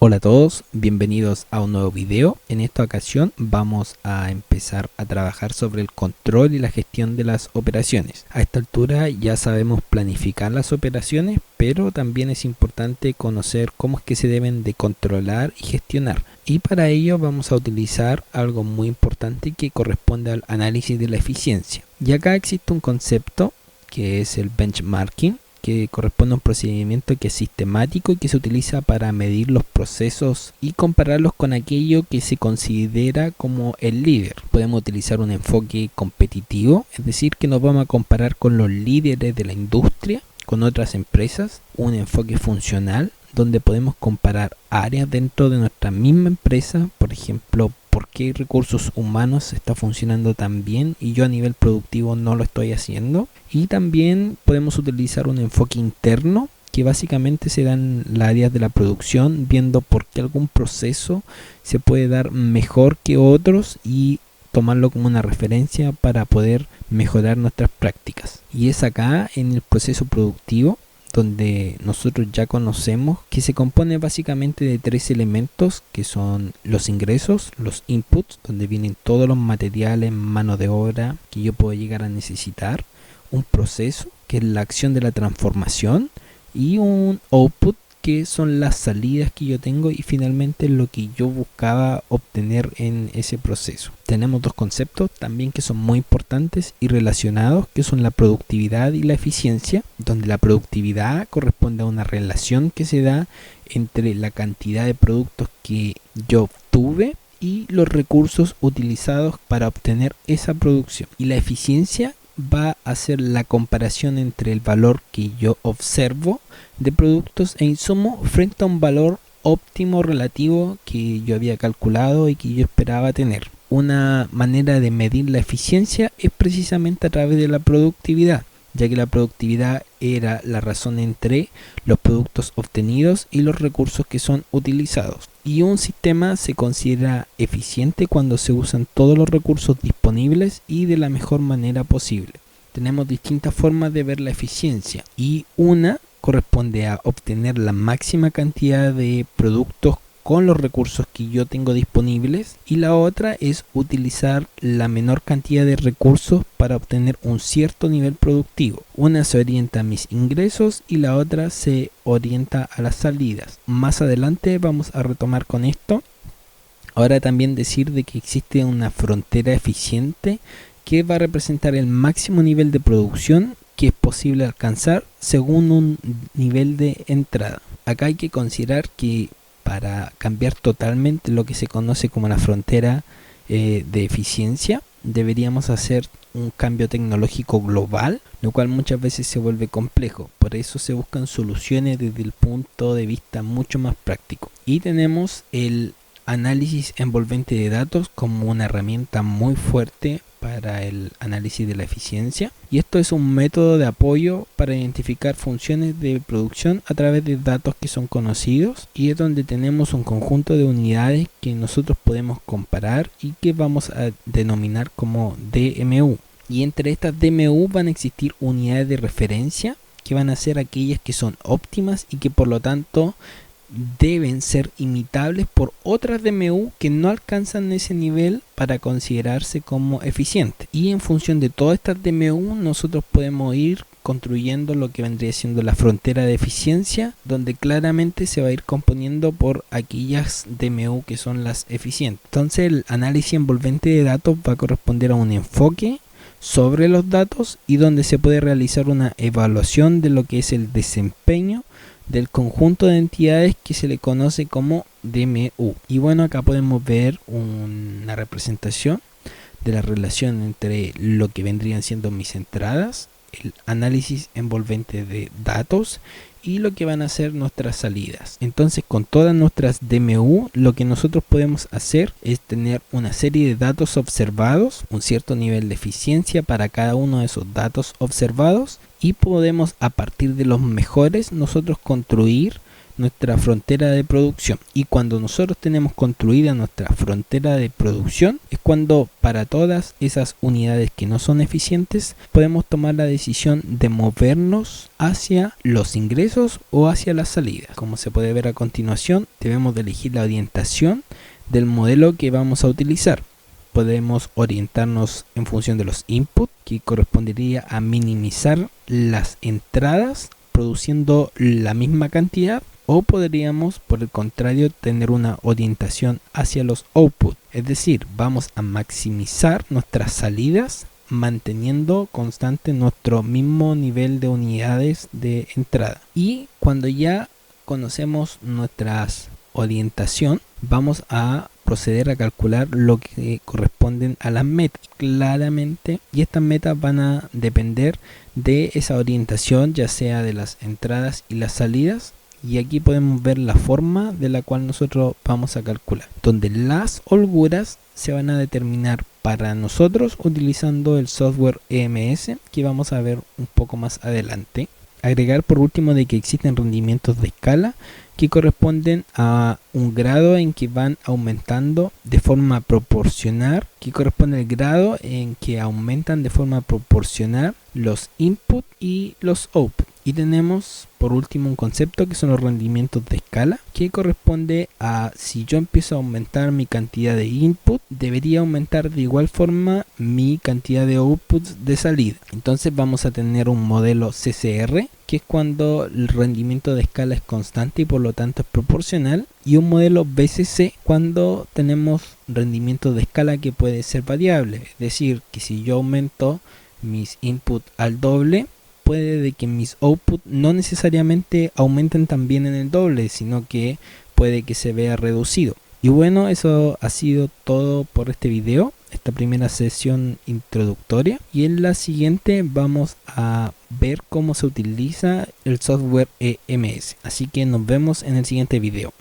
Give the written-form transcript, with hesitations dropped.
Hola a todos, bienvenidos a un nuevo video. En esta ocasión vamos a empezar a trabajar sobre el control y la gestión de las operaciones. A esta altura ya sabemos planificar las operaciones, pero también es importante conocer cómo es que se deben de controlar y gestionar. Y para ello vamos a utilizar algo muy importante que corresponde al análisis de la eficiencia. Y acá existe un concepto que es el benchmarking, que corresponde a un procedimiento que es sistemático y que se utiliza para medir los procesos y compararlos con aquello que se considera como el líder. Podemos utilizar un enfoque competitivo, es decir, que nos vamos a comparar con los líderes de la industria, con otras empresas. Un enfoque funcional, donde podemos comparar áreas dentro de nuestra misma empresa, por ejemplo, por qué recursos humanos está funcionando tan bien y yo a nivel productivo no lo estoy haciendo. Y también podemos utilizar un enfoque interno, que básicamente se da en las áreas de la producción, viendo por qué algún proceso se puede dar mejor que otros y tomarlo como una referencia para poder mejorar nuestras prácticas. Y es acá en el proceso productivo donde nosotros ya conocemos que se compone básicamente de tres elementos, que son los ingresos, los inputs, donde vienen todos los materiales, mano de obra que yo puedo llegar a necesitar, un proceso, que es la acción de la transformación, y un output, que son las salidas que yo tengo, y finalmente lo que yo buscaba obtener en ese proceso. Tenemos dos conceptos también que son muy importantes y relacionados, que son la productividad y la eficiencia, donde la productividad corresponde a una relación que se da entre la cantidad de productos que yo obtuve y los recursos utilizados para obtener esa producción. Y la eficiencia va a ser la comparación entre el valor que yo observo de productos e insumos frente a un valor óptimo relativo que yo había calculado y que yo esperaba tener. Una manera de medir la eficiencia es precisamente a través de la productividad, ya que la productividad era la razón entre los productos obtenidos y los recursos que son utilizados. Y un sistema se considera eficiente cuando se usan todos los recursos disponibles y de la mejor manera posible. Tenemos distintas formas de ver la eficiencia, y una corresponde a obtener la máxima cantidad de productos con los recursos que yo tengo disponibles, y la otra es utilizar la menor cantidad de recursos para obtener un cierto nivel productivo. Una se orienta a mis ingresos y la otra se orienta a las salidas. Más adelante vamos a retomar con esto. Ahora también decir de que existe una frontera eficiente que va a representar el máximo nivel de producción que es posible alcanzar según un nivel de entrada. Acá hay que considerar que para cambiar totalmente lo que se conoce como la frontera de eficiencia, deberíamos hacer un cambio tecnológico global, lo cual muchas veces se vuelve complejo. Por eso se buscan soluciones desde el punto de vista mucho más práctico. Y tenemos el análisis envolvente de datos como una herramienta muy fuerte para el análisis de la eficiencia, y esto es un método de apoyo para identificar funciones de producción a través de datos que son conocidos, y es donde tenemos un conjunto de unidades que nosotros podemos comparar y que vamos a denominar como DMU. Y entre estas DMU van a existir unidades de referencia, que van a ser aquellas que son óptimas y que por lo tanto deben ser imitables por otras DMU que no alcanzan ese nivel para considerarse como eficientes. Y en función de todas estas DMU nosotros podemos ir construyendo lo que vendría siendo la frontera de eficiencia, donde claramente se va a ir componiendo por aquellas DMU que son las eficientes. Entonces el análisis envolvente de datos va a corresponder a un enfoque sobre los datos y donde se puede realizar una evaluación de lo que es el desempeño del conjunto de entidades que se le conoce como DMU. Y bueno, acá podemos ver una representación de la relación entre lo que vendrían siendo mis entradas, el análisis envolvente de datos y lo que van a ser nuestras salidas. Entonces, con todas nuestras DMU, lo que nosotros podemos hacer es tener una serie de datos observados, un cierto nivel de eficiencia para cada uno de esos datos observados, y podemos, a partir de los mejores, nosotros construir nuestra frontera de producción. Y cuando nosotros tenemos construida nuestra frontera de producción, es cuando para todas esas unidades que no son eficientes podemos tomar la decisión de movernos hacia los ingresos o hacia las salidas. Como se puede ver a continuación, debemos de elegir la orientación del modelo que vamos a utilizar. Podemos orientarnos en función de los inputs, que correspondería a minimizar las entradas produciendo la misma cantidad, o podríamos por el contrario tener una orientación hacia los outputs, es decir, vamos a maximizar nuestras salidas manteniendo constante nuestro mismo nivel de unidades de entrada. Y cuando ya conocemos nuestras orientación, vamos a proceder a calcular lo que corresponden a las metas claramente, y estas metas van a depender de esa orientación, ya sea de las entradas y las salidas. Y aquí podemos ver la forma de la cual nosotros vamos a calcular, donde las holguras se van a determinar para nosotros utilizando el software EMS, que vamos a ver un poco más adelante. Agregar por último de que existen rendimientos de escala que corresponden a un grado en que van aumentando de forma proporcional, que corresponde al grado en que aumentan de forma proporcional los inputs y los outputs. Y tenemos por último un concepto que son los rendimientos de escala, que corresponde a si yo empiezo a aumentar mi cantidad de input, debería aumentar de igual forma mi cantidad de outputs de salida. Entonces vamos a tener un modelo CCR, que es cuando el rendimiento de escala es constante y por lo tanto es proporcional, y un modelo BCC cuando tenemos rendimiento de escala que puede ser variable, es decir, que si yo aumento mis inputs al doble, puede de que mis outputs no necesariamente aumenten también en el doble, sino que puede que se vea reducido. Y bueno, eso ha sido todo por este video, esta primera sesión introductoria, y en la siguiente vamos a ver cómo se utiliza el software EMS. Así que nos vemos en el siguiente video.